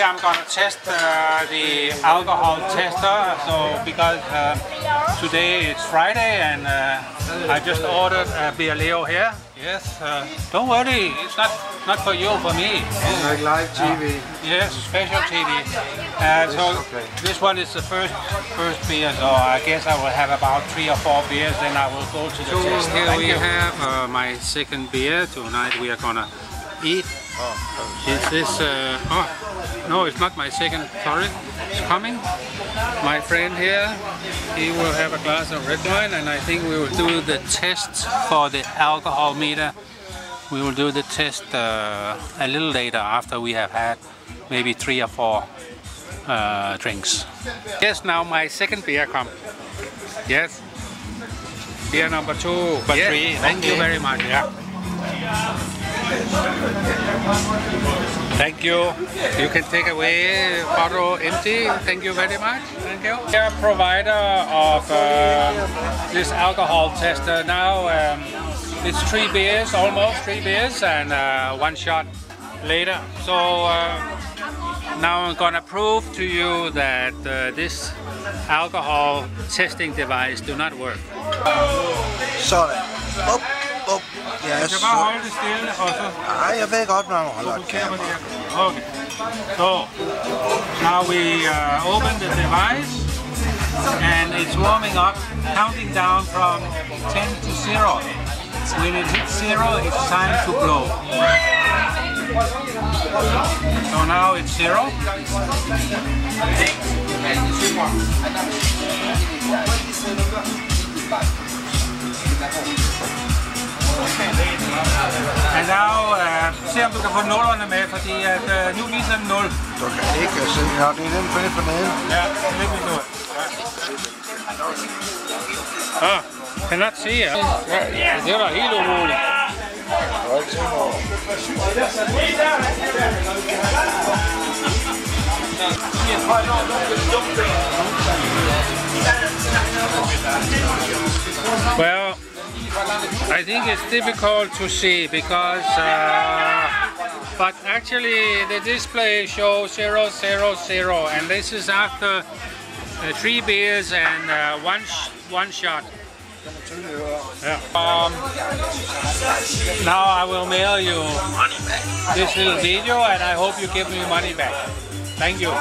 I'm gonna test the alcohol tester. So because today it's Friday and I just ordered a Beer Leo here. Yes, don't worry, it's not for you, for me. Like live TV. Yes, special TV. So this one is the first beer. So I guess I will have about 3 or 4 beers. Then I will go to the test. Here we have my second beer. Tonight we are gonna eat. Is this? No, it's not my second. Sorry, it's coming. My friend here, he will have a glass of red wine, and I think we will do the test for the alcohol meter. We will do the test a little later after we have had maybe 3 or 4 drinks. Yes, now my second beer come. Yes, beer number 2, but yes, 3. Thank you very much. Yeah. Thank you. You can take away bottle empty. Thank you very much. Thank you. We are a provider of this alcohol tester now. It's 3 beers, almost 3 beers, and 1 shot later. So now I'm gonna prove to you that this alcohol testing device do not work. Sådan. Up. Jeg skal bare holde det stille, og så... Nej, jeg ved godt, når man holder et kamera. Okay. So, now we open the device, and it's warming up, counting down from 10 to 0. When it hits 0, it's time to blow. So now it's 0. And now, se om du kan få nullerne med, fordi at, nu viser den 0. Du kan ikke se, ja, det er den for neden. Ja, det er nu. Ah, cannot see, ja. Det er da helt umuligt. Well, I think it's difficult to see because, but actually the display shows 0, 0, 0, and this is after 3 beers and one shot. Yeah. Now I will mail you this little video, and I hope you give me money back. Thank you.